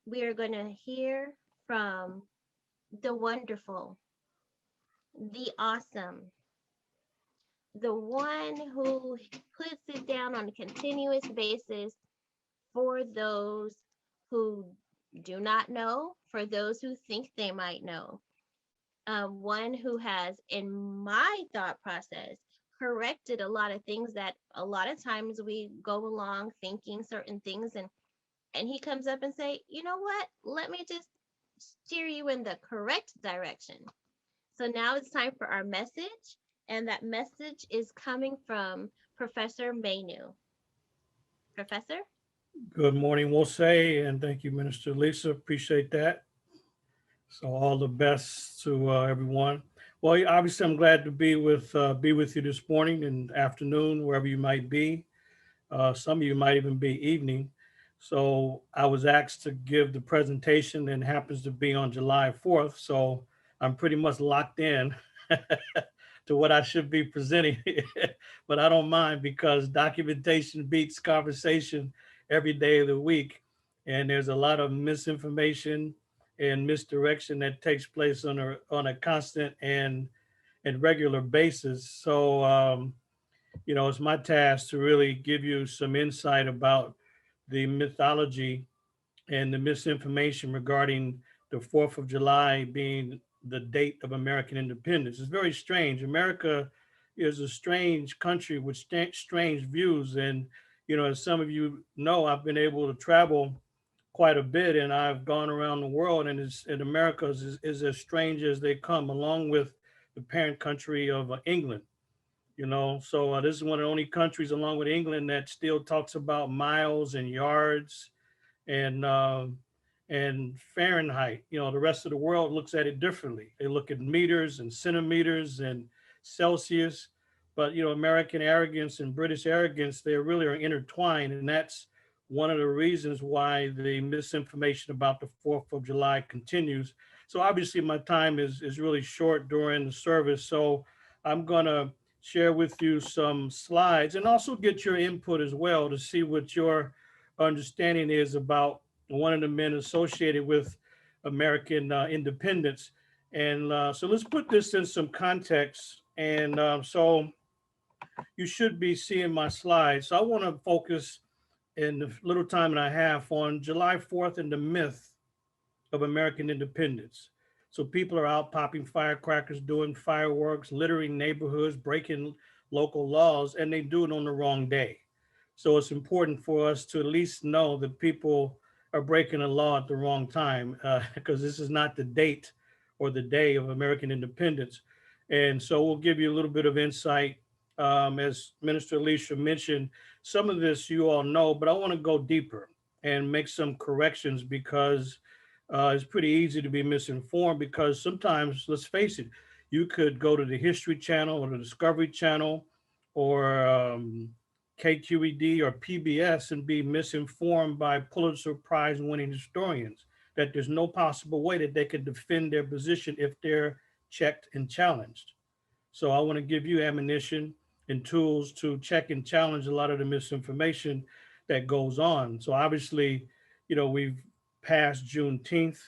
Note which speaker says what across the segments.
Speaker 1: We are going to hear from the wonderful, the awesome, the one who puts it down on a continuous basis for those who do not know, for those who think they might know. One who has, in my thought process, corrected a lot of things that a lot of times we go along thinking certain things, and he comes up and say, you know what? Let me just steer you in the correct direction. So now it's time for our message, and that message is coming from Professor Manu. Professor?
Speaker 2: Good morning, we'll say, and thank you, Minister Lisa. Appreciate that. So all the best to everyone. Well, obviously, I'm glad to be with you this morning and afternoon, wherever you might be. Some of you might even be evening. So I was asked to give the presentation, and happens to be on July 4th. So I'm pretty much locked in to what I should be presenting, but I don't mind because documentation beats conversation every day of the week. And there's a lot of misinformation and misdirection that takes place on a constant and regular basis. So, it's my task to really give you some insight about the mythology and the misinformation regarding the 4th of July being the date of American independence. It's very strange. America is a strange country with strange views. And, as some of you know, I've been able to travel quite a bit, and I've gone around the world, and America is as strange as they come, along with the parent country of England. So this is one of the only countries, along with England, that still talks about miles and yards and Fahrenheit. The rest of the world looks at it differently. They look at meters and centimeters and Celsius, but American arrogance and British arrogance, they really are intertwined, and that's one of the reasons why the misinformation about the 4th of July continues. So obviously my time is really short during the service, so I'm gonna share with you some slides and also get your input as well to see what your understanding is about one of the men associated with American independence. And so let's put this in some context. And so you should be seeing my slides. So I want to focus in the little time that I have on July 4th and the myth of American independence. So people are out popping firecrackers, doing fireworks, littering neighborhoods, breaking local laws, and they do it on the wrong day. So it's important for us to at least know that people are breaking the law at the wrong time, because this is not the date or the day of American independence. And so we'll give you a little bit of insight. As Minister Alicia mentioned, some of this you all know, but I want to go deeper and make some corrections because it's pretty easy to be misinformed because sometimes, let's face it, you could go to the History Channel or the Discovery Channel or KQED or PBS and be misinformed by Pulitzer Prize winning historians that there's no possible way that they could defend their position if they're checked and challenged. So I want to give you ammunition and tools to check and challenge a lot of the misinformation that goes on. So obviously, we've passed Juneteenth,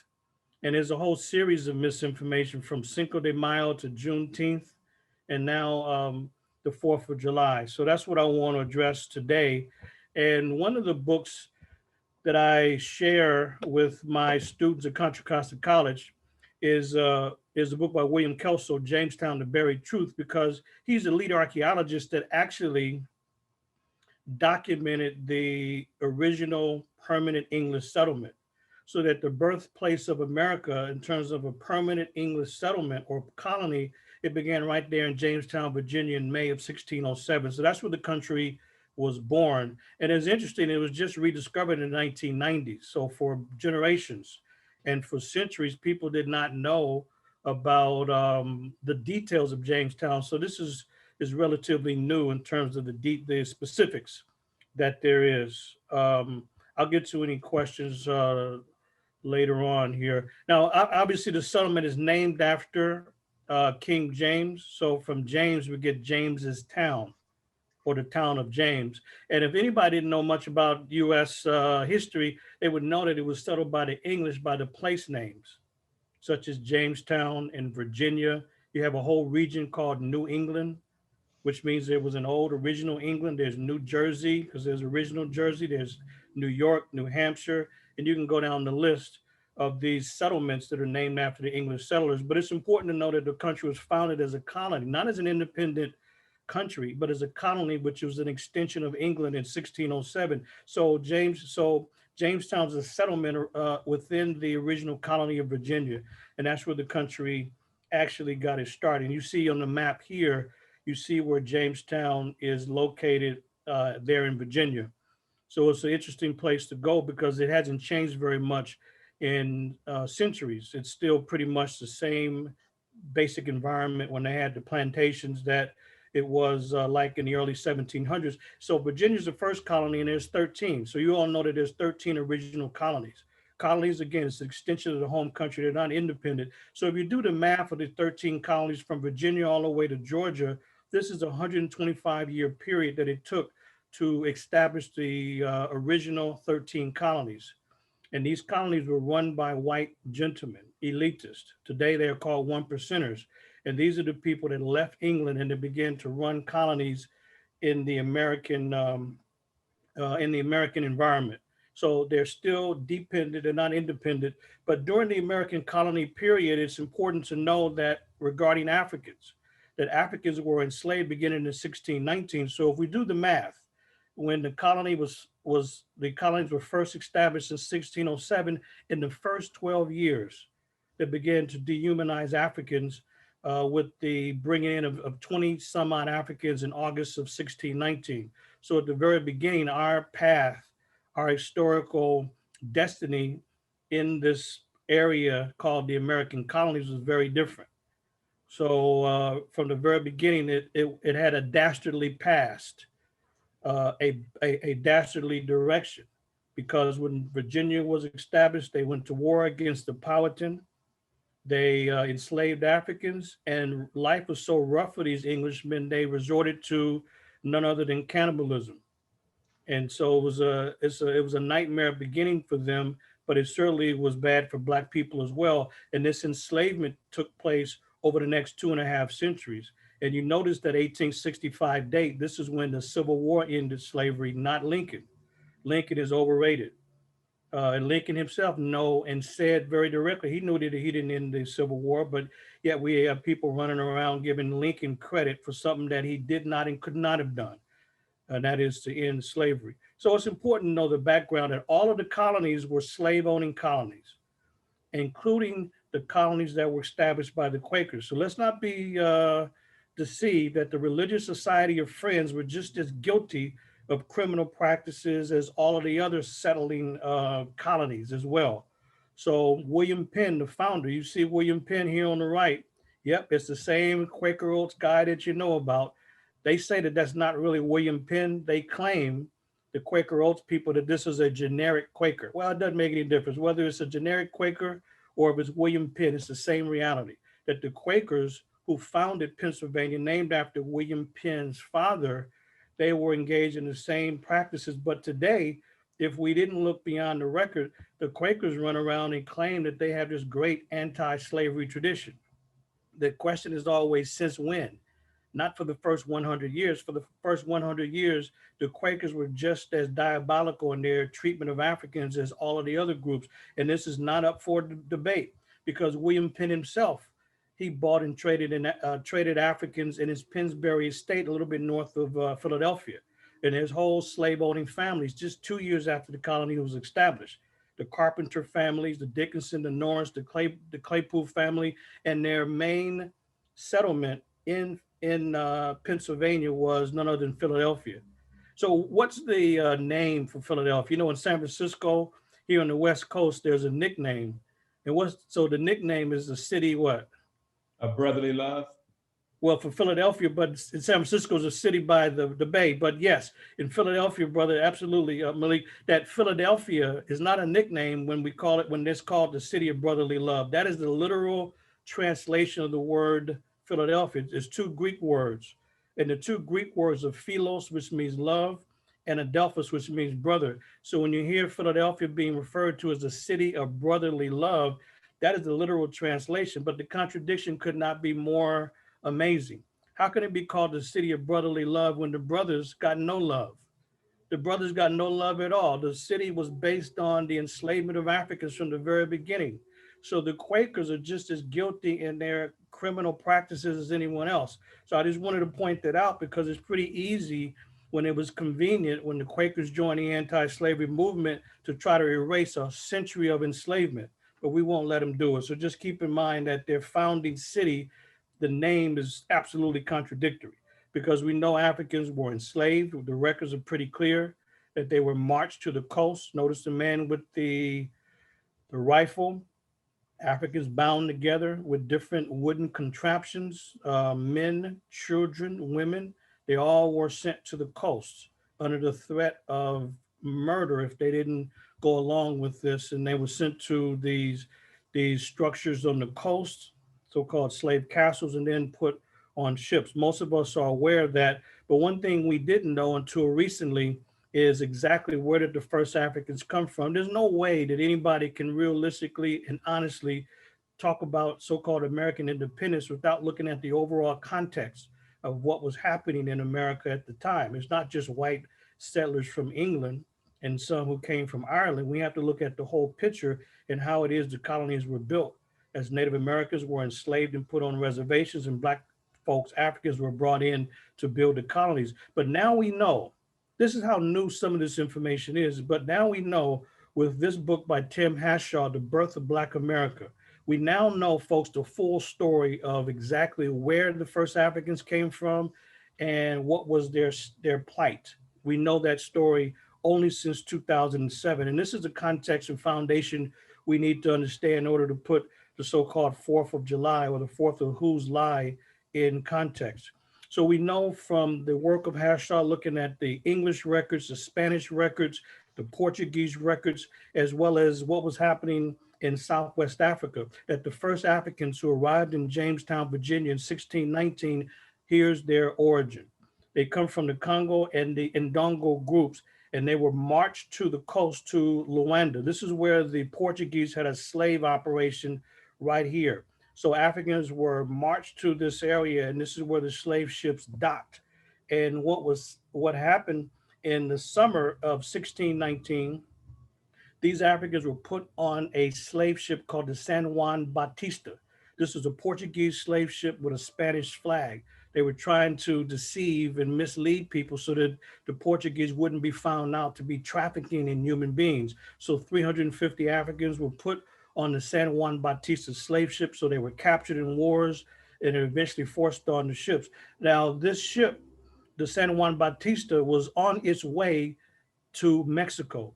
Speaker 2: and there's a whole series of misinformation from Cinco de Mayo to Juneteenth, and now the 4th of July. So that's what I want to address today. And one of the books that I share with my students at Contra Costa College is a book by William Kelso, Jamestown, The Buried Truth, because he's the lead archaeologist that actually documented the original permanent English settlement. So that the birthplace of America, in terms of a permanent English settlement or colony, it began right there in Jamestown, Virginia in May of 1607. So that's where the country was born. And it's interesting, it was just rediscovered in the 1990s. So for generations and for centuries, people did not know about the details of Jamestown. So this is relatively new in terms of the specifics that there is. I'll get to any questions later on here. Now, obviously, the settlement is named after King James. So from James, we get James's Town or the town of James. And if anybody didn't know much about U.S. History, they would know that it was settled by the English by the place names, such as Jamestown in Virginia. You have a whole region called New England, which means there was an old original England. There's New Jersey, because there's original Jersey. There's New York, New Hampshire, and you can go down the list of these settlements that are named after the English settlers. But it's important to know that the country was founded as a colony, not as an independent country, but as a colony, which was an extension of England in 1607. So Jamestown's a settlement within the original colony of Virginia, and that's where the country actually got its start. And you see on the map here, you see where Jamestown is located there in Virginia. So it's an interesting place to go because it hasn't changed very much in centuries. It's still pretty much the same basic environment when they had the plantations that it was like in the early 1700s. So Virginia's the first colony and there's 13. So you all know that there's 13 original colonies. Colonies, again, it's an extension of the home country. They're not independent. So if you do the math of the 13 colonies from Virginia all the way to Georgia, this is a 125-year period that it took to establish the original 13 colonies. And these colonies were run by white gentlemen, elitists. Today they are called one percenters. And these are the people that left England and they began to run colonies in the American environment. So they're still dependent, they're not independent. But during the American colony period, it's important to know that regarding Africans, that Africans were enslaved beginning in 1619. So if we do the math, when the colonies were first established in 1607, in the first 12 years, they began to dehumanize Africans with the bringing in of 20 some odd Africans in August of 1619. So at the very beginning, our path, our historical destiny in this area called the American colonies was very different. So from the very beginning, it had a dastardly past, a dastardly direction, because when Virginia was established, they went to war against the Powhatan. They enslaved Africans, and life was so rough for these Englishmen, they resorted to none other than cannibalism. And so it was a nightmare beginning for them, but it certainly was bad for Black people as well. And this enslavement took place over the next 2.5 centuries. And you notice that 1865 date, this is when the Civil War ended slavery, not Lincoln. Lincoln is overrated. And Lincoln himself know and said very directly, he knew that he didn't end the Civil War, but yet we have people running around giving Lincoln credit for something that he did not and could not have done, and that is to end slavery. So it's important to know the background that all of the colonies were slave owning colonies, including the colonies that were established by the Quakers. So let's not be deceived that the Religious Society of Friends were just as guilty of criminal practices as all of the other settling colonies as well. So William Penn, the founder, you see William Penn here on the right. Yep, it's the same Quaker Oats guy that you know about. They say that that's not really William Penn. They claim, the Quaker Oats people, that this is a generic Quaker. Well, it doesn't make any difference whether it's a generic Quaker or if it's William Penn. It's the same reality, that the Quakers who founded Pennsylvania, named after William Penn's father, they were engaged in the same practices. But today, if we didn't look beyond the record, the Quakers run around and claim that they have this great anti-slavery tradition. The question is always, since when? Not for the first 100 years. For the first 100 years, the Quakers were just as diabolical in their treatment of Africans as all of the other groups. And this is not up for debate, because William Penn himself, he bought and traded Africans in his Pennsbury estate a little bit north of Philadelphia. And his whole slave owning families, just 2 years after the colony was established. The Carpenter families, the Dickinson, the Norris, the Claypool family, and their main settlement in Pennsylvania was none other than Philadelphia. So what's the name for Philadelphia? You know, in San Francisco, here on the West Coast, there's a nickname. And so the nickname is the city what?
Speaker 3: A brotherly love.
Speaker 2: Well, for Philadelphia, but in San Francisco is a city by the bay. But yes, in Philadelphia, brother, absolutely, Malik, that Philadelphia is not a nickname when it's called the city of brotherly love. That is the literal translation of the word Philadelphia. It's two Greek words. And the two Greek words of philos, which means love, and adelphos, which means brother. So when you hear Philadelphia being referred to as the city of brotherly love, that is the literal translation. But the contradiction could not be more amazing. How can it be called the city of brotherly love when the brothers got no love? The brothers got no love at all. The city was based on the enslavement of Africans from the very beginning. So the Quakers are just as guilty in their criminal practices as anyone else. So I just wanted to point that out because it's pretty easy when it was convenient when the Quakers joined the anti-slavery movement to try to erase a century of enslavement, but we won't let them do it. So just keep in mind that their founding city, the name is absolutely contradictory because we know Africans were enslaved. The records are pretty clear that they were marched to the coast. Notice the man with the rifle, Africans bound together with different wooden contraptions, men, children, women, they all were sent to the coast under the threat of murder if they didn't go along with this. And they were sent to these structures on the coast, so-called slave castles, and then put on ships. Most of us are aware of that. But one thing we didn't know until recently is exactly where did the first Africans come from. There's no way that anybody can realistically and honestly talk about so-called American independence without looking at the overall context of what was happening in America at the time. It's not just white settlers from England and some who came from Ireland. We have to look at the whole picture and how it is the colonies were built. As Native Americans were enslaved and put on reservations, and Black folks, Africans, were brought in to build the colonies. But now we know, this is how new some of this information is, but now we know with this book by Tim Hashaw, The Birth of Black America, we now know, folks, the full story of exactly where the first Africans came from and what was their plight. We know that story only since 2007. And this is the context and foundation we need to understand in order to put the so-called 4th of July or the 4th of Whose Lie in context. So we know from the work of Hashaw, looking at the English records, the Spanish records, the Portuguese records, as well as what was happening in Southwest Africa, that the first Africans who arrived in Jamestown, Virginia in 1619, here's their origin. They come from the Congo and the Ndongo groups, and they were marched to the coast to Luanda. This is where the Portuguese had a slave operation right here. So Africans were marched to this area, and this is where the slave ships docked. And what happened in the summer of 1619, these Africans were put on a slave ship called the San Juan Batista. This was a Portuguese slave ship with a Spanish flag. They were trying to deceive and mislead people so that the Portuguese wouldn't be found out to be trafficking in human beings. So 350 Africans were put on the San Juan Batista slave ship. So they were captured in wars and eventually forced on the ships. Now, this ship, the San Juan Batista, was on its way to Mexico,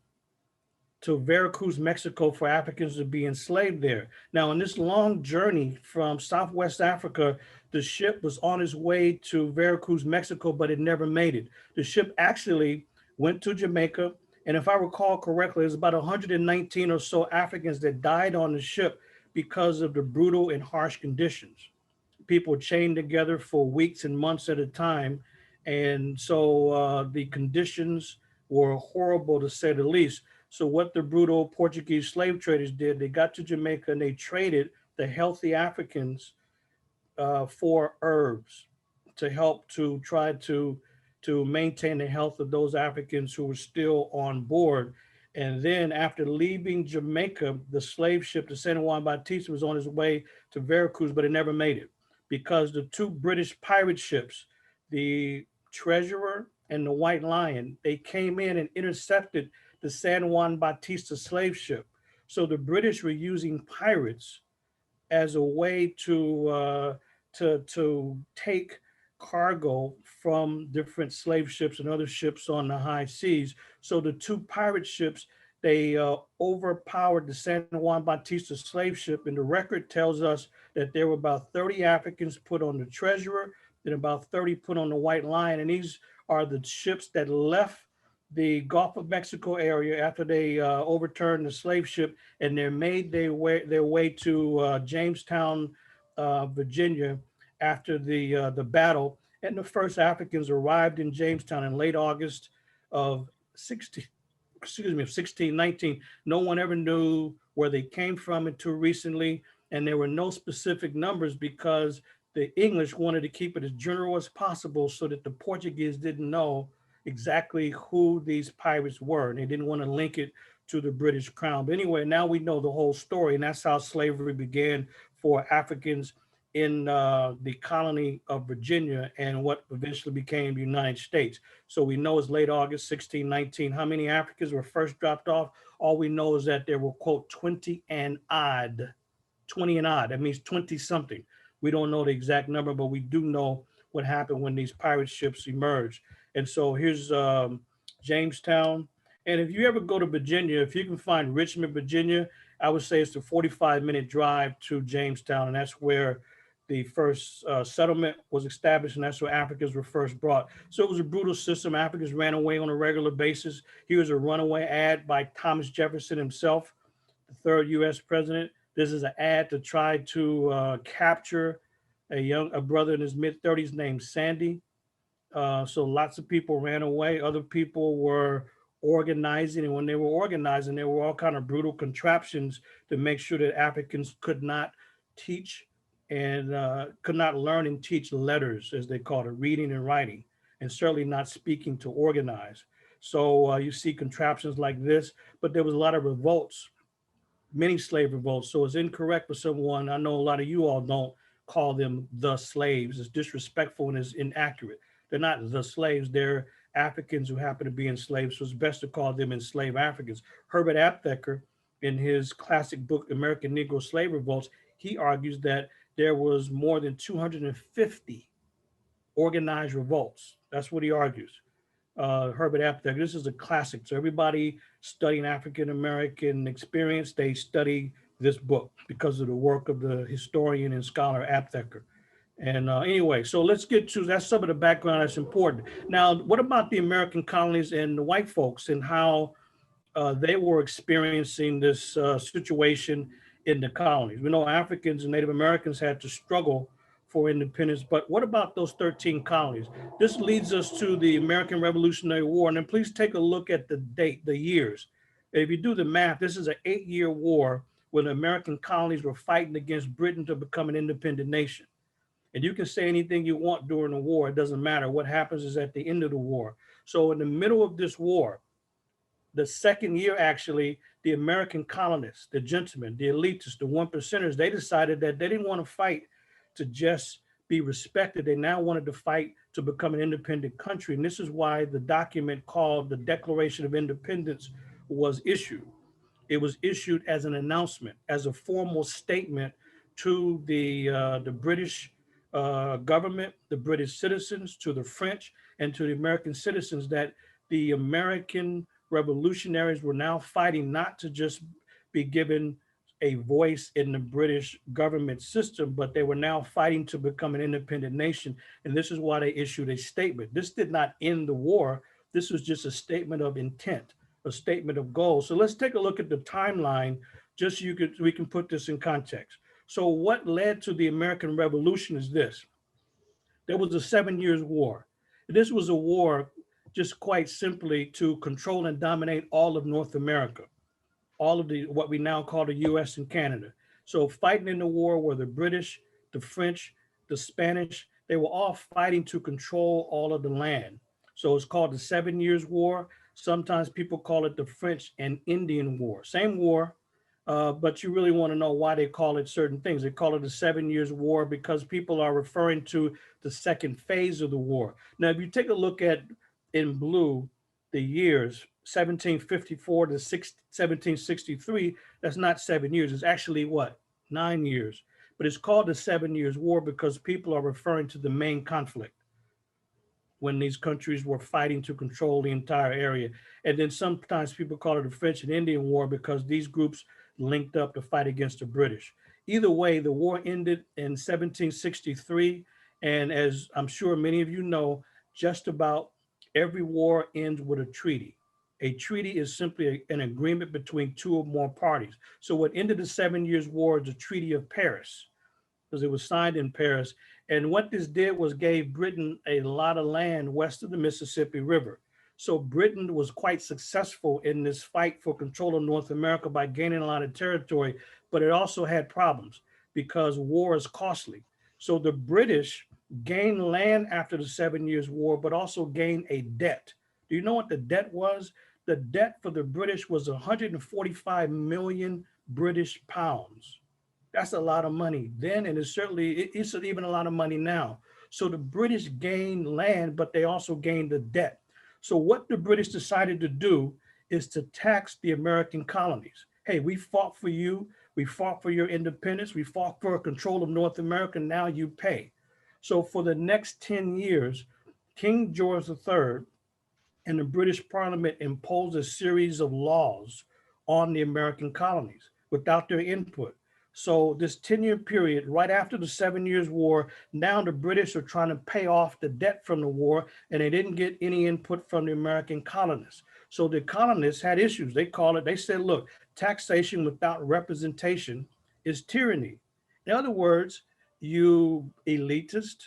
Speaker 2: to Veracruz, Mexico, for Africans to be enslaved there. Now, in this long journey from Southwest Africa, the ship was on its way to Veracruz, Mexico, but it never made it. The ship actually went to Jamaica. And if I recall correctly, there's about 119 or so Africans that died on the ship because of the brutal and harsh conditions. People chained together for weeks and months at a time. And so the conditions were horrible to say the least. So what the brutal Portuguese slave traders did, they got to Jamaica and they traded the healthy Africans for herbs to help to try to maintain the health of those Africans who were still on board. And then after leaving Jamaica, the slave ship, the San Juan Batista, was on its way to Veracruz, but it never made it because the two British pirate ships, the Treasurer and the White Lion, they came in and intercepted the San Juan Batista slave ship. So the British were using pirates as a way to take cargo from different slave ships and other ships on the high seas. So the two pirate ships, they overpowered the San Juan Batista slave ship, and the record tells us that there were about 30 Africans put on the Treasurer and about 30 put on the White Lion, and these are the ships that left the Gulf of Mexico area after they overturned the slave ship, and they made their way to Jamestown, Virginia, after the battle. And the first Africans arrived in Jamestown in late August of 16, excuse me, of 1619. No one ever knew where they came from until recently, and there were no specific numbers because the English wanted to keep it as general as possible so that the Portuguese didn't know exactly who these pirates were, and they didn't want to link it to the British crown. But anyway, now we know the whole story, and that's how slavery began for Africans in the colony of Virginia and what eventually became the United States. So we know it's late August 1619. How many Africans were first dropped off? All we know is that there were, quote, 20 and odd. 20 and odd. That means 20 something. We don't know the exact number, but we do know what happened when these pirate ships emerged. And so here's Jamestown. And if you ever go to Virginia, if you can find Richmond, Virginia, I would say it's a 45-minute drive to Jamestown. And that's where the first settlement was established, and that's where Africans were first brought. So it was a brutal system. Africans ran away on a regular basis. He was a runaway ad by Thomas Jefferson himself, the third U.S. president. This is an ad to try to capture a brother in his mid-30s named Sandy. So lots of people ran away. Other people were organizing, and when they were organizing, there were all kind of brutal contraptions to make sure that Africans could not teach and could not learn and teach letters, as they called it, reading and writing, and certainly not speaking to organize. So you see contraptions like this, but there was a lot of revolts, many slave revolts. So it's incorrect for someone, I know a lot of you all don't call them the slaves. It's disrespectful and it's inaccurate. They're not the slaves, they're Africans who happen to be enslaved. So it's best to call them enslaved Africans. Herbert Aptheker, in his classic book, American Negro Slave Revolts, he argues that there was more than 250 organized revolts. That's what he argues. Herbert Aptheker. This is a classic. So everybody studying African American experience, they study this book because of the work of the historian and scholar Aptheker. And anyway, so let's get to that's some of the background that's important. Now, what about the American colonies and the white folks and how they were experiencing this situation in the colonies? We know Africans and Native Americans had to struggle for independence, but what about those 13 colonies? This leads us to the American Revolutionary War. And then please take a look at the date, the years. If you do the math, this is an 8-year war when the American colonies were fighting against Britain to become an independent nation. And you can say anything you want during the war, it doesn't matter. What happens is at the end of the war. So in the middle of this war, the second year, actually, the American colonists, the gentlemen, the elitists, the one percenters, they decided that they didn't want to fight to just be respected. They now wanted to fight to become an independent country. And this is why the document called the Declaration of Independence was issued. It was issued as an announcement, as a formal statement to the British government, the British citizens, to the French, and to the American citizens that the American revolutionaries were now fighting not to just be given a voice in the British government system, but they were now fighting to become an independent nation. And this is why they issued a statement. This did not end the war. This was just a statement of intent, a statement of goals. So let's take a look at the timeline, just so we can put this in context. So what led to the American Revolution is this. There was a 7 Years' War. This was a war just quite simply to control and dominate all of North America, all of the what we now call the US and Canada. So fighting in the war were the British, the French, the Spanish. They were all fighting to control all of the land. So it's called the 7 Years' War. Sometimes people call it the French and Indian War. Same war, but you really want to know why they call it certain things. They call it the 7 Years' War because people are referring to the second phase of the war. Now, if you take a look at in blue, the years 1754 to 1763, that's not 7 years. It's actually what? 9 years. But it's called the 7 Years' War because people are referring to the main conflict when these countries were fighting to control the entire area. And then sometimes people call it the French and Indian War because these groups linked up to fight against the British. Either way, the war ended in 1763. And as I'm sure many of you know, just about every war ends with a treaty. A treaty is simply an agreement between two or more parties. So what ended the 7 Years' War is the Treaty of Paris. because it was signed in Paris. And what this did was gave Britain a lot of land west of the Mississippi River. So Britain was quite successful in this fight for control of North America by gaining a lot of territory, but it also had problems because war is costly. So the British gained land after the 7 Years' War, but also gained a debt. Do you know what the debt was? The debt for the British was 145 million British pounds. That's a lot of money then, and it's even a lot of money now. So the British gained land, but they also gained the debt. So what the British decided to do is to tax the American colonies. Hey, we fought for you. We fought for your independence. We fought for control of North America. Now you pay. So for the next 10 years, King George III and the British Parliament imposed a series of laws on the American colonies without their input. So this 10-year period, right after the 7 Years' War, now the British are trying to pay off the debt from the war, and they didn't get any input from the American colonists. So the colonists had issues. They said, look, taxation without representation is tyranny. In other words, you elitist,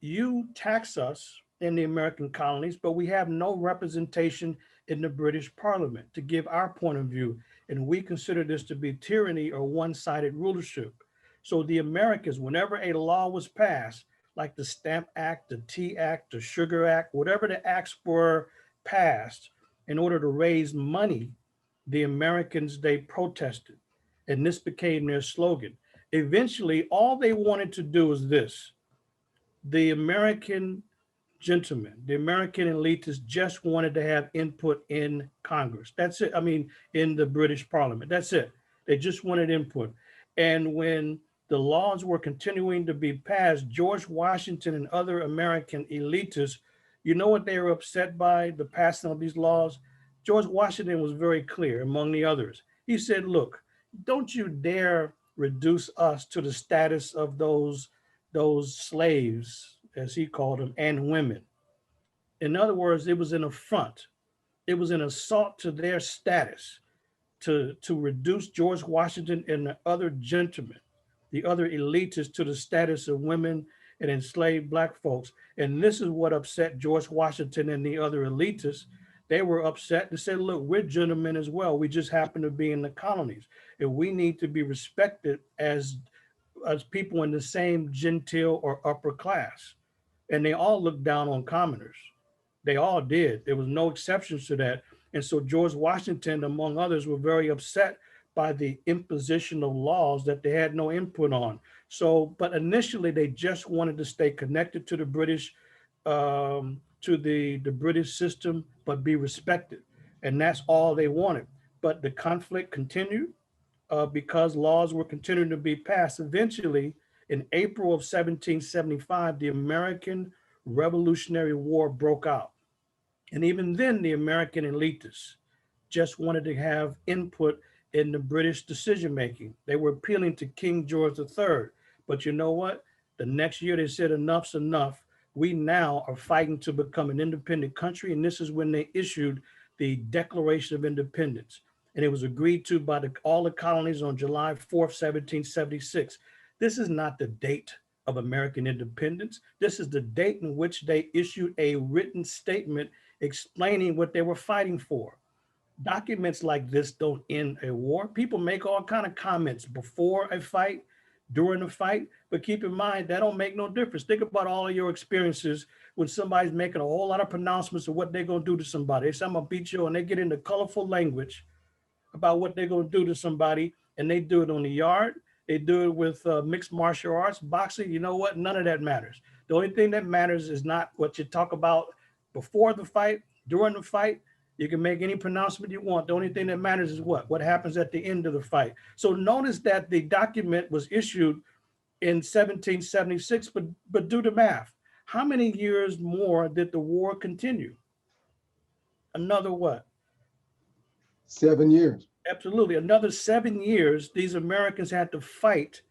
Speaker 2: you tax us in the American colonies, but we have no representation in the British Parliament to give our point of view. And we consider this to be tyranny or one-sided rulership. So the Americans, whenever a law was passed, like the Stamp Act, the Tea Act, the Sugar Act, whatever the acts were passed in order to raise money, the Americans, they protested. And this became their slogan. Eventually, all they wanted to do is this: the American gentlemen, the American elitists just wanted to have input in Congress. That's it. I mean, in the British Parliament. That's it. They just wanted input. And when the laws were continuing to be passed, George Washington and other American elitists, you know what they were upset by, the passing of these laws? George Washington was very clear, among the others. He said, look, don't you dare reduce us to the status of those slaves, as he called them, and women. In other words, it was an affront. It was an assault to their status to reduce George Washington and the other gentlemen, the other elitists, to the status of women and enslaved Black folks. And this is what upset George Washington and the other elitists. They were upset and said, look, we're gentlemen as well. We just happen to be in the colonies, and we need to be respected as people in the same genteel or upper class. And they all looked down on commoners. They all did. There was no exceptions to that. And so George Washington, among others, were very upset by the imposition of laws that they had no input on. So, but initially they just wanted to stay connected to the British, to the British system, but be respected. And that's all they wanted. But the conflict continued because laws were continuing to be passed. Eventually, in April of 1775, the American Revolutionary War broke out. And even then, the American elitists just wanted to have input in the British decision making. They were appealing to King George III. But you know what? The next year, they said, enough's enough. We now are fighting to become an independent country. And this is when they issued the Declaration of Independence. And it was agreed to by all the colonies on July 4th, 1776. This is not the date of American independence. This is the date in which they issued a written statement explaining what they were fighting for. Documents like this don't end a war. People make all kind of comments before a fight, during a fight, but keep in mind that don't make no difference. Think about all of your experiences when somebody's making a whole lot of pronouncements of what they're gonna do to somebody. They say, I'm gonna beat you, and they get into colorful language about what they're gonna do to somebody, and they do it on the yard. They do it with mixed martial arts, boxing. You know what? None of that matters. The only thing that matters is not what you talk about before the fight, during the fight. You can make any pronouncement you want. The only thing that matters is what happens at the end of the fight. So notice that the document was issued in 1776, but do the math. How many years more did the war continue? Another what?
Speaker 4: 7 years.
Speaker 2: Absolutely. Another 7 years, these Americans had to fight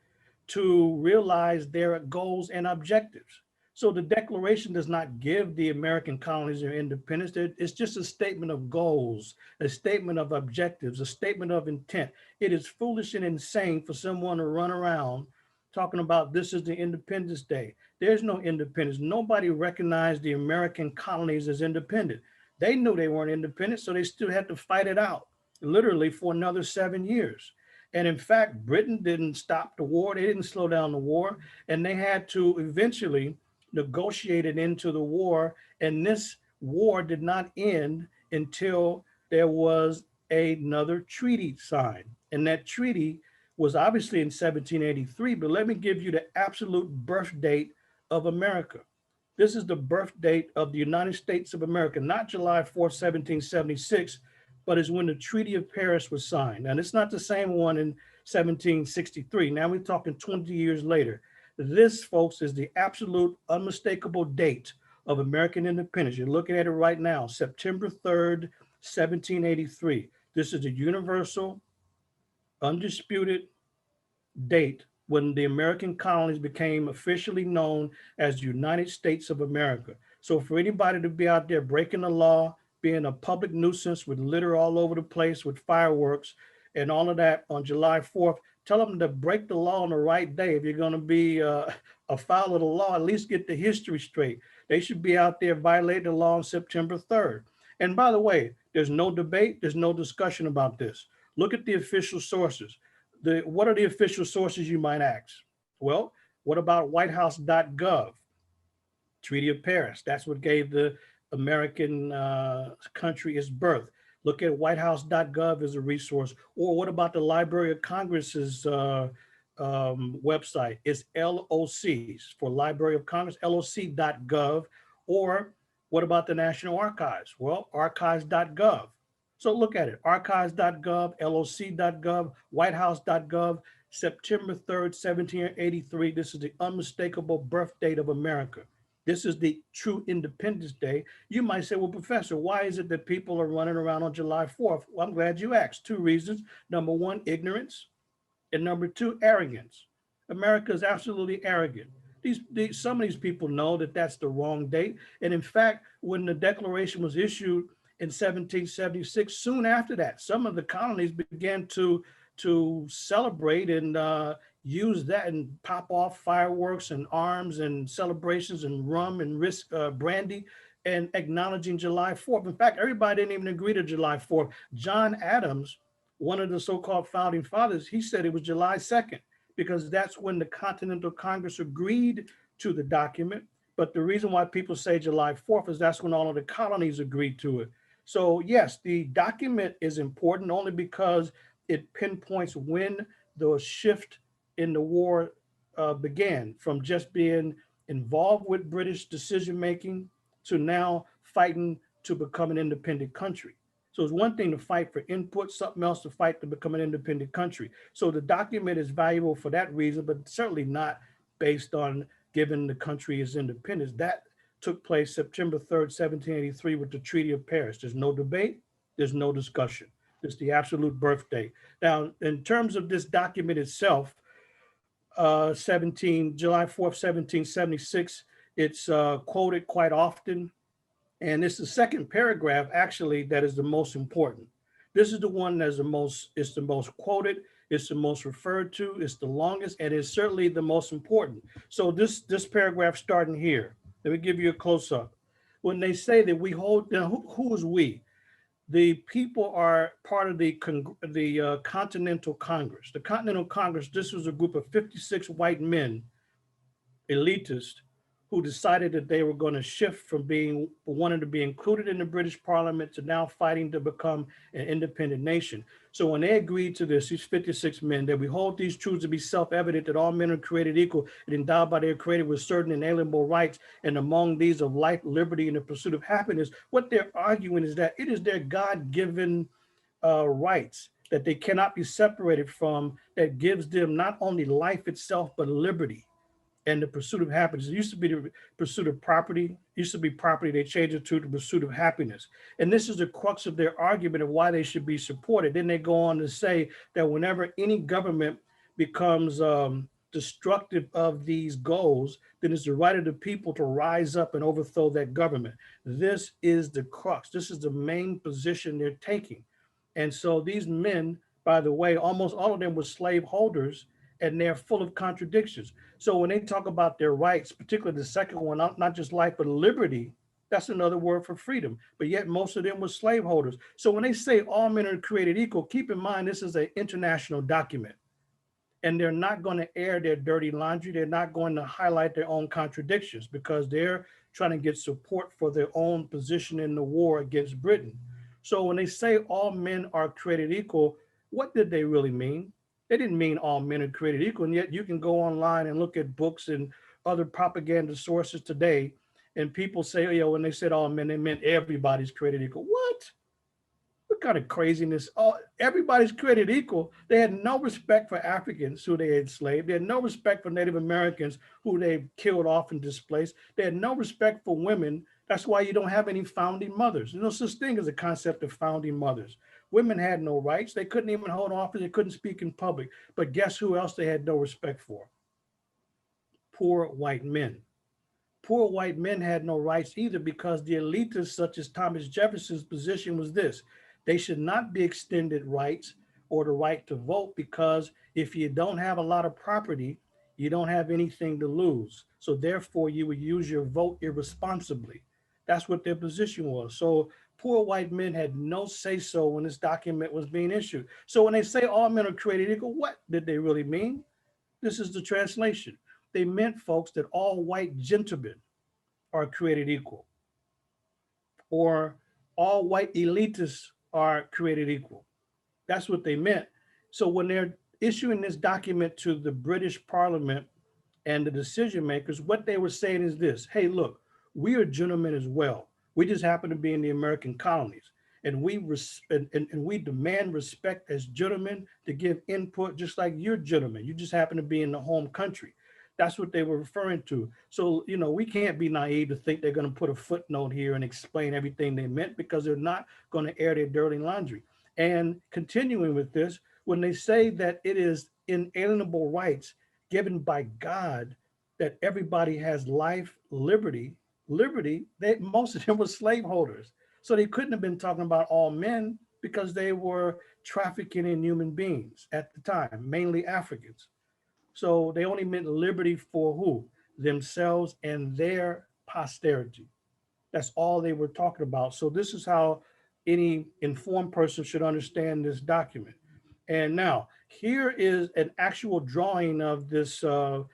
Speaker 2: to realize their goals and objectives. So the Declaration does not give the American colonies their independence. It's just a statement of goals, a statement of objectives, a statement of intent. It is foolish and insane for someone to run around talking about this is the Independence Day. There's no independence. Nobody recognized the American colonies as independent. They knew they weren't independent, so they still had to fight it out, literally for another 7 years. And in fact, Britain didn't stop the war. They didn't slow down the war. And they had to eventually negotiate it into the war. And this war did not end until there was another treaty signed. And that treaty was obviously in 1783. But let me give you the absolute birth date of America. This is the birth date of the United States of America, not July 4th, 1776, but is when the Treaty of Paris was signed. And it's not the same one in 1763. Now we're talking 20 years later. This, folks, is the absolute unmistakable date of American independence. You're looking at it right now, September 3rd, 1783. This is a universal, undisputed date when the American colonies became officially known as the United States of America. So for anybody to be out there breaking the law, being a public nuisance with litter all over the place, with fireworks and all of that on July 4th, tell them to break the law on the right day. If you're going to be a foul of the law, at least get the history straight. They should be out there violating the law on September 3rd. And by the way, there's no debate, there's no discussion about this. Look at the official sources. What are the official sources, you might ask? Well, what about whitehouse.gov? Treaty of Paris. That's what gave the American country its birth. Look at whitehouse.gov as a resource. Or what about the Library of Congress's website? It's LOCs for Library of Congress, LOC.gov. Or what about the National Archives? Well, archives.gov. So look at it, archives.gov, loc.gov, whitehouse.gov, September 3rd, 1783. This is the unmistakable birth date of America. This is the true Independence Day. You might say, well, Professor, why is it that people are running around on July 4th? Well, I'm glad you asked. Two reasons. Number one, ignorance. And number two, arrogance. America is absolutely arrogant. Some of these people know that that's the wrong date. And in fact, when the Declaration was issued in 1776, soon after that, some of the colonies began to celebrate and use that and pop off fireworks and arms and celebrations and rum and brandy and acknowledging July 4th. In fact, everybody didn't even agree to July 4th. John Adams, one of the so-called founding fathers, he said it was July 2nd because that's when the Continental Congress agreed to the document. But the reason why people say July 4th is that's when all of the colonies agreed to it. So yes, the document is important only because it pinpoints when the shift in the war began, from just being involved with British decision-making to now fighting to become an independent country. So it's one thing to fight for input, something else to fight to become an independent country. So the document is valuable for that reason, but certainly not based on giving the country its independence. That took place September 3rd, 1783 with the Treaty of Paris. There's no debate, there's no discussion. It's the absolute birth date. Now, in terms of this document itself, July 4th, 1776, it's quoted quite often. And it's the second paragraph actually that is the most important. This is the one that's it's the most quoted, it's the most referred to, it's the longest, and it's certainly the most important. So this paragraph starting here, let me give you a close-up. When they say that we hold, now who is we? The people are part of the Continental Congress. The Continental Congress, this was a group of 56 white men, elitists, who decided that they were going to shift from wanting to be included in the British Parliament to now fighting to become an independent nation. So when they agreed to this, these 56 men, that we hold these truths to be self-evident, that all men are created equal and endowed by their creator with certain inalienable rights, and among these of life, liberty, and the pursuit of happiness, what they're arguing is that it is their God-given rights that they cannot be separated from, that gives them not only life itself, but liberty and the pursuit of happiness. It used to be the pursuit of property, it used to be property, they changed it to the pursuit of happiness. And this is the crux of their argument of why they should be supported. Then they go on to say that whenever any government becomes destructive of these goals, then it's the right of the people to rise up and overthrow that government. This is the crux. This is the main position they're taking. And so these men, by the way, almost all of them were slave holders, and they're full of contradictions. So when they talk about their rights, particularly the second one, not just life, but liberty, that's another word for freedom. But yet most of them were slaveholders. So when they say all men are created equal, keep in mind this is an international document. And they're not going to air their dirty laundry. They're not going to highlight their own contradictions because they're trying to get support for their own position in the war against Britain. So when they say all men are created equal, what did they really mean? They didn't mean all men are created equal. And yet you can go online and look at books and other propaganda sources today, and people say, you know, when they said all men, they meant everybody's created equal. What kind of craziness? Oh, everybody's created equal. They had no respect for Africans who they enslaved. They had no respect for Native Americans who they killed off and displaced. They had no respect for women. That's why you don't have any founding mothers. There's no such thing as a concept of founding mothers. Women had no rights. They couldn't even hold office. They couldn't speak in public. But guess who else they had no respect for? Poor white men. Poor white men had no rights either because the elitists, such as Thomas Jefferson's position was this: they should not be extended rights or the right to vote because if you don't have a lot of property, you don't have anything to lose. So therefore, you would use your vote irresponsibly. That's what their position was. So poor white men had no say so when this document was being issued. So when they say all men are created equal, what did they really mean? This is the translation. They meant, folks, that all white gentlemen are created equal, or all white elitists are created equal. That's what they meant. So when they're issuing this document to the British Parliament and the decision makers, what they were saying is this: hey, look, we are gentlemen as well. We just happen to be in the American colonies. And we demand respect as gentlemen to give input just like you're gentlemen. You just happen to be in the home country. That's what they were referring to. So, you know, we can't be naive to think they're going to put a footnote here and explain everything they meant because they're not going to air their dirty laundry. And continuing with this, when they say that it is inalienable rights given by God, that everybody has life, liberty, they, most of them were slaveholders. So they couldn't have been talking about all men because they were trafficking in human beings at the time, mainly Africans. So they only meant liberty for who? Themselves and their posterity. That's all they were talking about. So this is how any informed person should understand this document. And now here is an actual drawing of this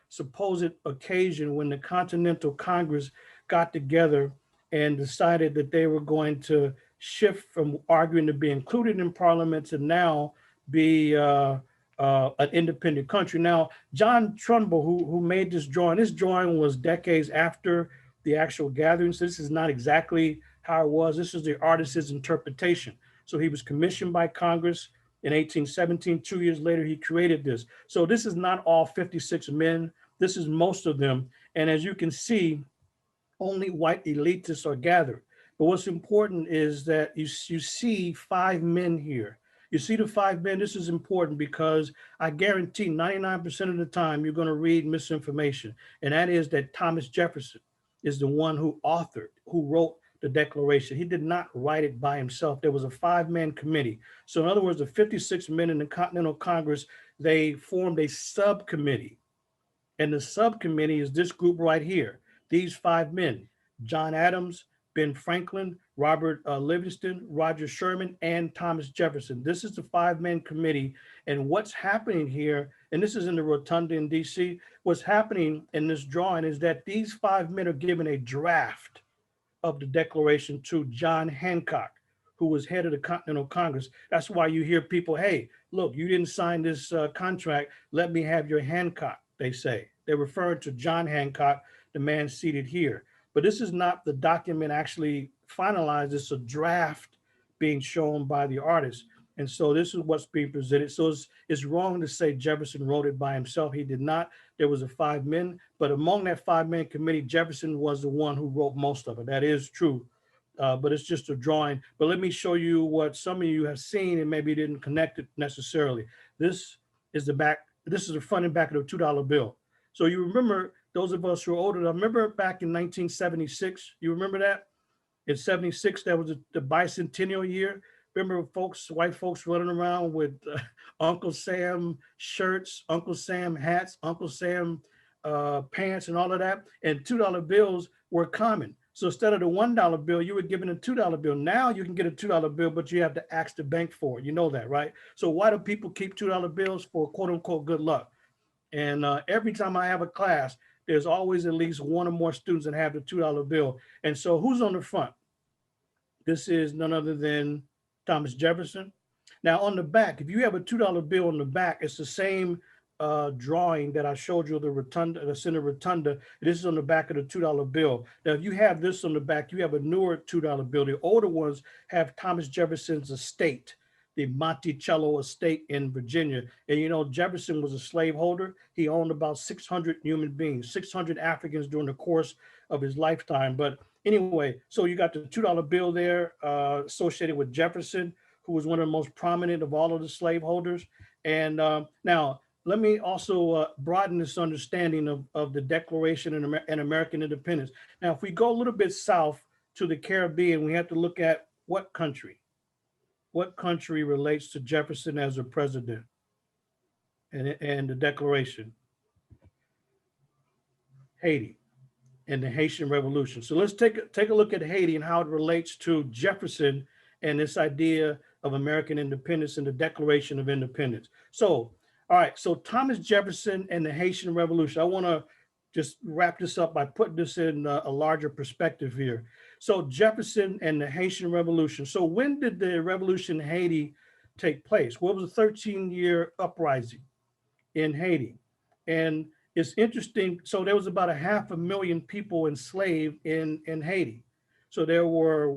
Speaker 2: supposed occasion when the Continental Congress got together and decided that they were going to shift from arguing to be included in Parliament to now be an independent country. Now, John Trumbull, who made this drawing was decades after the actual gathering. So this is not exactly how it was. This is the artist's interpretation. So he was commissioned by Congress in 1817. 2 years later, he created this. So this is not all 56 men. This is most of them. And as you can see, only white elitists are gathered. But what's important is that you see 5 men here. You see the 5 men. This is important because I guarantee 99% of the time you're going to read misinformation. And that is that Thomas Jefferson is the one who wrote the Declaration. He did not write it by himself. There was a 5-man committee. So in other words, the 56 men in the Continental Congress, they formed a subcommittee. And the subcommittee is this group right here. These 5 men: John Adams, Ben Franklin, Robert Livingston, Roger Sherman, and Thomas Jefferson. This is the 5-man committee. And what's happening here, and this is in the Rotunda in DC, what's happening in this drawing is that these 5 men are given a draft of the Declaration to John Hancock, who was head of the Continental Congress. That's why you hear people, hey, look, you didn't sign this contract. Let me have your Hancock, they say. They're referring to John Hancock, the man seated here. But this is not the document actually finalized. It's a draft being shown by the artist. And so this is what's being presented. So it's wrong to say Jefferson wrote it by himself. He did not. There was a 5 men, but among that 5-man committee, Jefferson was the one who wrote most of it. That is true, but it's just a drawing. But let me show you what some of you have seen and maybe didn't connect it necessarily. This is the back. This is the front and back of the $2 bill. So you remember, those of us who are older, I remember back in 1976, you remember that? In 76, that was the bicentennial year. Remember folks, white folks running around with Uncle Sam shirts, Uncle Sam hats, Uncle Sam pants and all of that. And $2 bills were common. So instead of the $1 bill, you were given a $2 bill. Now you can get a $2 bill, but you have to ask the bank for it. You know that, right? So why do people keep $2 bills? For quote unquote good luck. And every time I have a class, there's always at least one or more students that have the $2 bill. And so who's on the front? This is none other than Thomas Jefferson. Now on the back, if you have a $2 bill on the back, it's the same drawing that I showed you, the rotunda, the center rotunda. This is on the back of the $2 bill. Now, if you have this on the back, you have a newer $2 bill. The older ones have Thomas Jefferson's estate, the Monticello estate in Virginia. And you know, Jefferson was a slaveholder. He owned about 600 human beings, 600 Africans during the course of his lifetime. But anyway, so you got the $2 bill there associated with Jefferson, who was one of the most prominent of all of the slaveholders. And now, let me also broaden this understanding of the Declaration and American independence. Now, if we go a little bit south to the Caribbean, we have to look at what country relates to Jefferson as a president and the Declaration? Haiti and the Haitian Revolution. So let's take a look at Haiti and how it relates to Jefferson and this idea of American independence and the Declaration of Independence. So, all right, so Thomas Jefferson and the Haitian Revolution. I want to just wrap this up by putting this in a larger perspective here. So Jefferson and the Haitian Revolution. So when did the revolution in Haiti take place? What was the 13-year uprising in Haiti? And it's interesting. So there was about 500,000 people enslaved in Haiti. So there were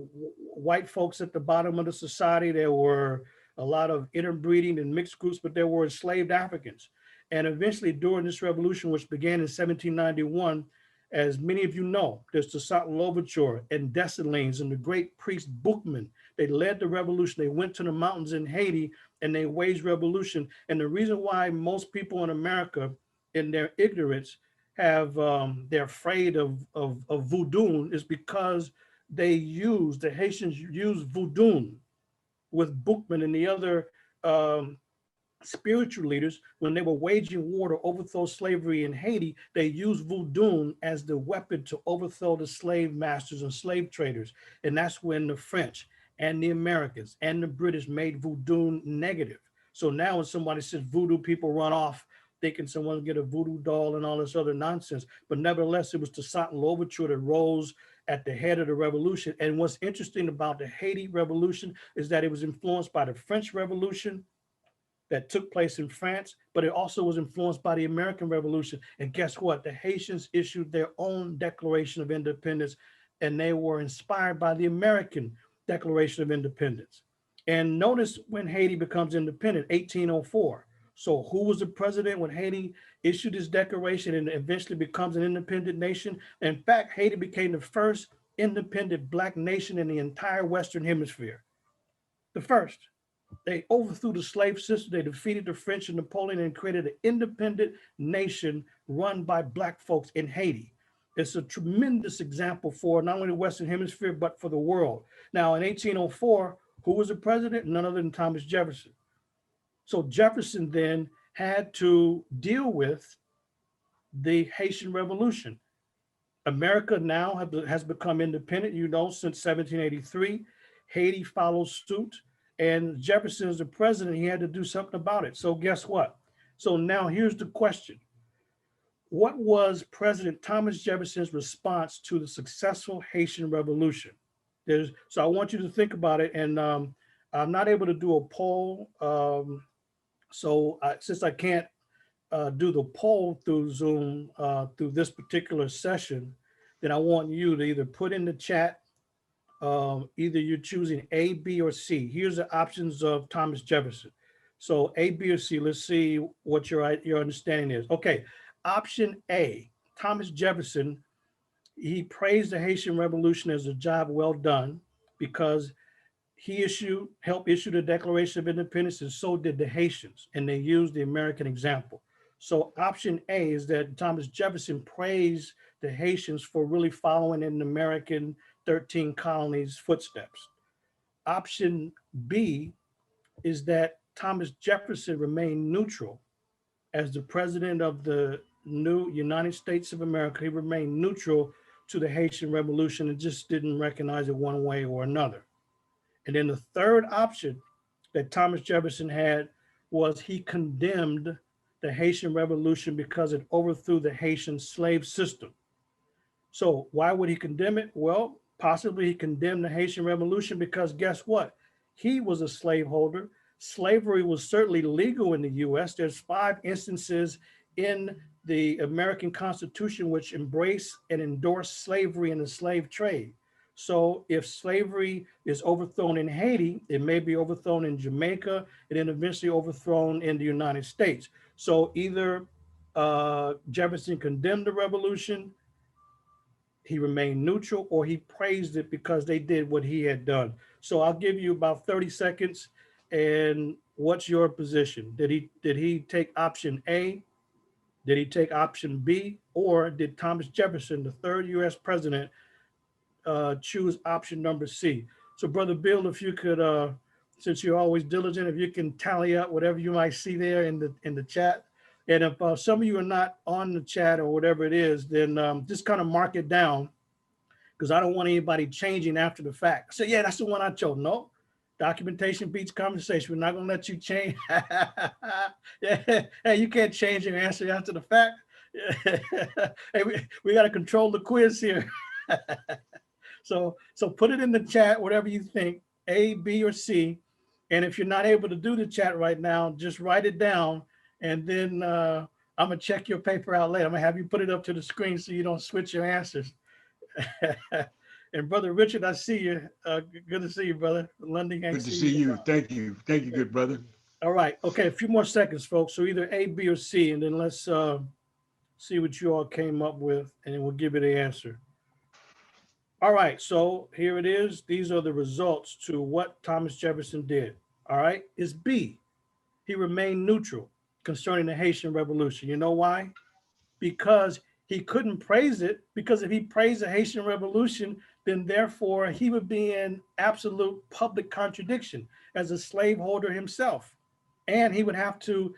Speaker 2: white folks at the bottom of the society. There were a lot of interbreeding and mixed groups, but there were enslaved Africans. And eventually during this revolution, which began in 1791, as many of you know, there's the Toussaint Louverture and Dessalines and the great priest Boukman. They led the revolution. They went to the mountains in Haiti and they waged revolution. And the reason why most people in America, in their ignorance, they're afraid of voodoo is because the Haitians used voodoo with Boukman and the other spiritual leaders. When they were waging war to overthrow slavery in Haiti, they used voodoo as the weapon to overthrow the slave masters and slave traders. And that's when the French and the Americans and the British made voodoo negative. So now when somebody says voodoo, people run off thinking someone's get a voodoo doll and all this other nonsense. But nevertheless, it was Toussaint Louverture that rose at the head of the revolution. And what's interesting about the Haiti Revolution is that it was influenced by the French Revolution that took place in France, but it also was influenced by the American Revolution. And guess what? The Haitians issued their own Declaration of Independence, and they were inspired by the American Declaration of Independence. And notice when Haiti becomes independent, 1804. So who was the president when Haiti issued this declaration and eventually becomes an independent nation? In fact, Haiti became the first independent Black nation in the entire Western Hemisphere. The first. They overthrew the slave system. They defeated the French and Napoleon and created an independent nation run by Black folks in Haiti. It's a tremendous example for not only the Western Hemisphere, but for the world. Now, in 1804, who was the president? None other than Thomas Jefferson. So Jefferson then had to deal with the Haitian Revolution. America now has become independent, you know, since 1783. Haiti follows suit, and Jefferson is the president. He had to do something about it. So guess what? So now here's the question. What was President Thomas Jefferson's response to the successful Haitian Revolution? So I want you to think about it, and I'm not able to do a poll. Since I can't do the poll through Zoom through this particular session, then I want you to either put in the chat, either you're choosing A, B, or C. Here's the options of Thomas Jefferson. So A, B, or C, let's see what your understanding is. Okay, option A, Thomas Jefferson, he praised the Haitian Revolution as a job well done because he helped issue the Declaration of Independence, and so did the Haitians, and they used the American example. So option A is that Thomas Jefferson praised the Haitians for really following in the American 13 colonies' footsteps. option B is that Thomas Jefferson remained neutral as the president of the new United States of America. He remained neutral to the Haitian Revolution and just didn't recognize it one way or another. And then the third option that Thomas Jefferson had was he condemned the Haitian Revolution because it overthrew the Haitian slave system. So why would he condemn it? Well, possibly he condemned the Haitian Revolution because guess what? He was a slaveholder. Slavery was certainly legal in the US. There's 5 instances in the American Constitution which embrace and endorse slavery and the slave trade. So if slavery is overthrown in Haiti, it may be overthrown in Jamaica and then eventually overthrown in the United States. So either Jefferson condemned the revolution, he remained neutral, or he praised it because they did what he had done. So I'll give you about 30 seconds. And what's your position? Did he take option A? Did he take option B? Or did Thomas Jefferson, the 3rd US president, choose option number C? So Brother Bill, if you could, since you're always diligent, if you can tally up whatever you might see there in the chat. And if some of you are not on the chat or whatever it is, then just kind of mark it down, because I don't want anybody changing after the fact. So yeah, that's the one I chose. No, documentation beats conversation. We're not gonna let you change. Yeah, hey, you can't change your answer after the fact. Hey, we got to control the quiz here. So put it in the chat, whatever you think, A, B, or C. And if you're not able to do the chat right now, just write it down. And then I'm gonna check your paper out later. I'm gonna have you put it up to the screen so you don't switch your answers. And Brother Richard, I see you. Good to see you, brother. London,
Speaker 5: good to see you. Thank you. Thank you, good brother.
Speaker 2: All right. Okay, a few more seconds, folks. So either A, B, or C, and then let's see what you all came up with, and then we'll give you the answer. All right, so here it is. These are the results to what Thomas Jefferson did. All right, it's B. He remained neutral concerning the Haitian Revolution. You know why? Because he couldn't praise it, because if he praised the Haitian Revolution, then therefore he would be in absolute public contradiction as a slaveholder himself. And he would have to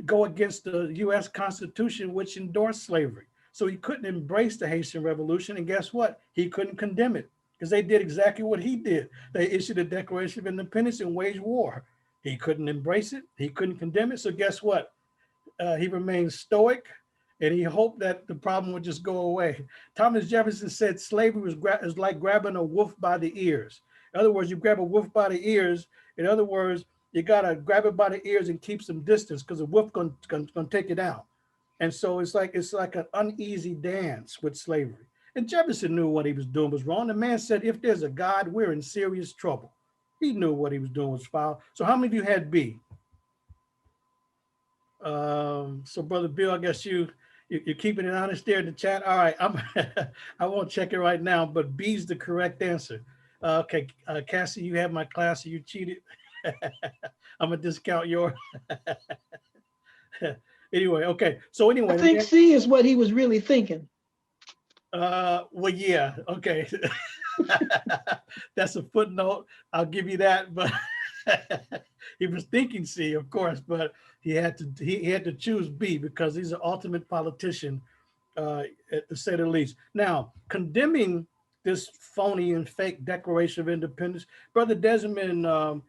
Speaker 2: go against the US Constitution, which endorsed slavery. So he couldn't embrace the Haitian Revolution. And guess what? He couldn't condemn it, because they did exactly what he did. They issued a Declaration of Independence and waged war. He couldn't embrace it. He couldn't condemn it. So guess what? He remained stoic, and he hoped that the problem would just go away. Thomas Jefferson said slavery was like grabbing a wolf by the ears. In other words, you grab a wolf by the ears. In other words, you gotta grab it by the ears and keep some distance, because the wolf gonna take it out. And so it's like an uneasy dance with slavery. And Jefferson knew what he was doing was wrong. The man said, if there's a God, we're in serious trouble. He knew what he was doing was foul. So how many of you had B? So Brother Bill, I guess you're keeping it honest there in the chat. All right, I won't check it right now, but B's the correct answer. Okay, Cassie, you have my class, so you cheated. I'm gonna discount your. Anyway, okay. So anyway,
Speaker 6: I think C is what he was really thinking.
Speaker 2: Well, yeah, okay. That's a footnote. I'll give you that, but he was thinking C, of course, but he had to choose B because he's an ultimate politician, to say the least. Now, condemning this phony and fake Declaration of Independence, Brother Desmond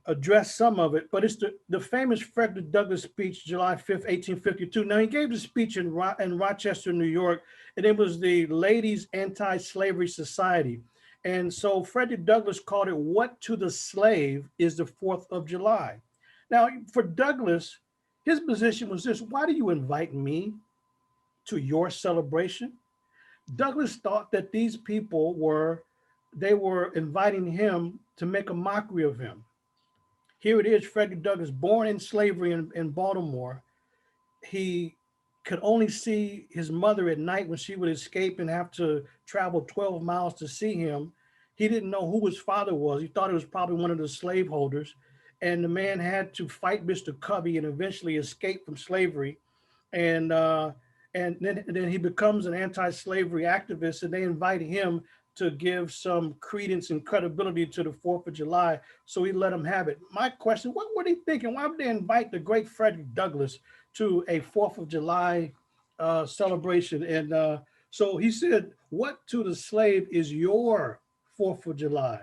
Speaker 2: addressed some of it, but it's the famous Frederick Douglass speech, July 5th, 1852. Now, he gave the speech in Rochester, New York, and it was the Ladies Anti-Slavery Society. And so Frederick Douglass called it, "What to the Slave is the 4th of July." Now, for Douglass, his position was this: why do you invite me to your celebration? Douglass thought that these people were inviting him to make a mockery of him. Here it is, Frederick Douglass, born in slavery in Baltimore. He could only see his mother at night when she would escape and have to travel 12 miles to see him. He didn't know who his father was. He thought it was probably one of the slaveholders. And the man had to fight Mr. Covey and eventually escape from slavery. And then he becomes an anti-slavery activist, and they invite him to give some credence and credibility to the 4th of July. So he let them have it. My question, what were they thinking? Why would they invite the great Frederick Douglass to a 4th of July celebration? And so he said, what to the slave is your 4th of July?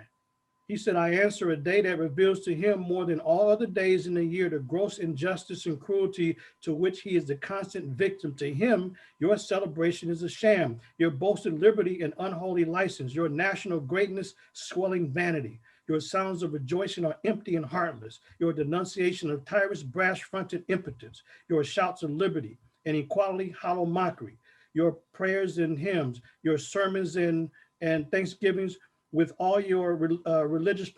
Speaker 2: He said, I answer a day that reveals to him more than all other days in the year the gross injustice and cruelty to which he is the constant victim. To him, your celebration is a sham, your boasted liberty an unholy license, your national greatness swelling vanity. Your sounds of rejoicing are empty and heartless. Your denunciation of tyrants brash-fronted impotence. Your shouts of liberty and equality hollow mockery. Your prayers and hymns, your sermons and thanksgivings with all your religious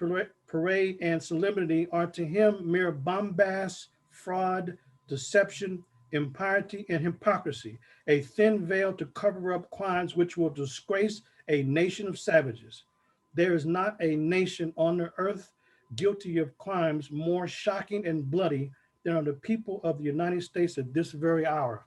Speaker 2: parade and solemnity are to him mere bombast, fraud, deception, impiety, and hypocrisy, a thin veil to cover up crimes which will disgrace a nation of savages. There is not a nation on the earth guilty of crimes more shocking and bloody than are the people of the United States at this very hour.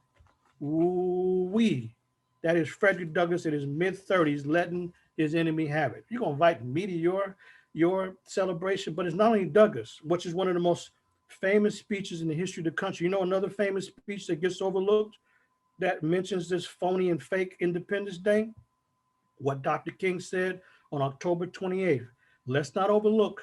Speaker 2: Ooh-wee. That is Frederick Douglass in his mid-30s letting his enemy have it. You're gonna invite me to your celebration, but it's not only Douglass, which is one of the most famous speeches in the history of the country. You know another famous speech that gets overlooked that mentions this phony and fake Independence Day? What Dr. King said on October 28th. Let's not overlook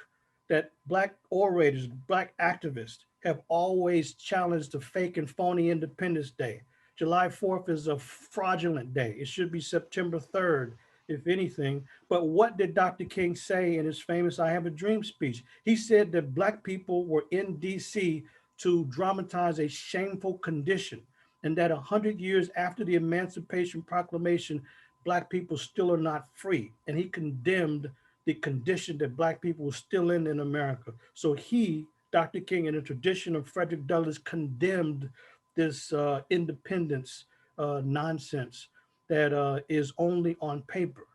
Speaker 2: that Black orators, Black activists have always challenged the fake and phony Independence Day. July 4th is a fraudulent day. It should be September 3rd, if anything. But what did Dr. King say in his famous I Have a Dream speech? He said that Black people were in DC to dramatize a shameful condition, and that 100 years after the Emancipation Proclamation, Black people still are not free. And he condemned the condition that Black people were still in America. So he, Dr. King, in the tradition of Frederick Douglass, condemned this independence nonsense that is only on paper.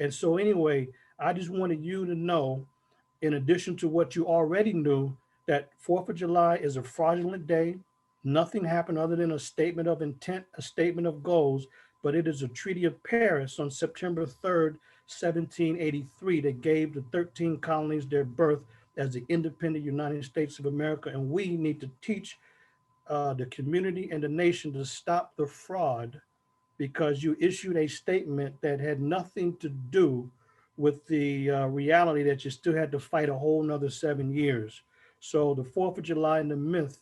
Speaker 2: And so anyway, I just wanted you to know, in addition to what you already knew, that 4th of July is a fraudulent day. Nothing happened other than a statement of intent, a statement of goals, but it is a Treaty of Paris on September 3rd, 1783 that gave the 13 colonies their birth as the independent United States of America. And we need to teach the community and the nation to stop the fraud, because you issued a statement that had nothing to do with the reality that you still had to fight a whole nother 7 years. So the 4th of July and the myth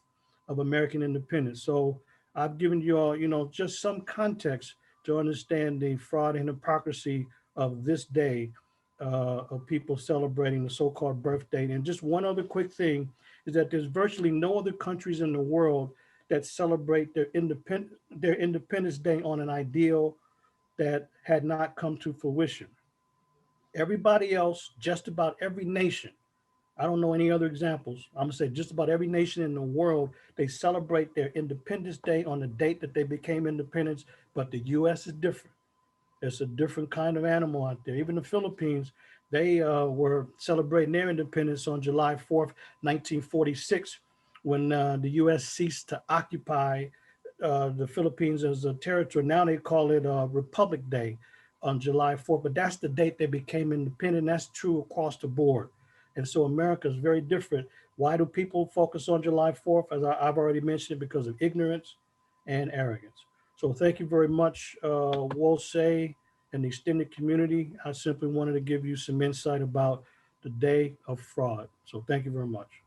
Speaker 2: of American independence. So I've given you all, just some context to understand the fraud and hypocrisy of this day of people celebrating the so-called birthday. And just one other quick thing is that there's virtually no other countries in the world that celebrate their Independence Day on an ideal that had not come to fruition. Everybody else, just about every nation, I don't know any other examples. I'm gonna say just about every nation in the world, they celebrate their Independence Day on the date that they became independent, but the US is different. It's a different kind of animal out there. Even the Philippines, they were celebrating their independence on July 4th, 1946, when the US ceased to occupy the Philippines as a territory. Now they call it Republic Day on July 4th, but that's the date they became independent. That's true across the board. And so America is very different. Why do people focus on July 4th? As I've already mentioned, because of ignorance and arrogance. So thank you very much, Wolsey and the extended community. I simply wanted to give you some insight about the day of fraud. So thank you very much.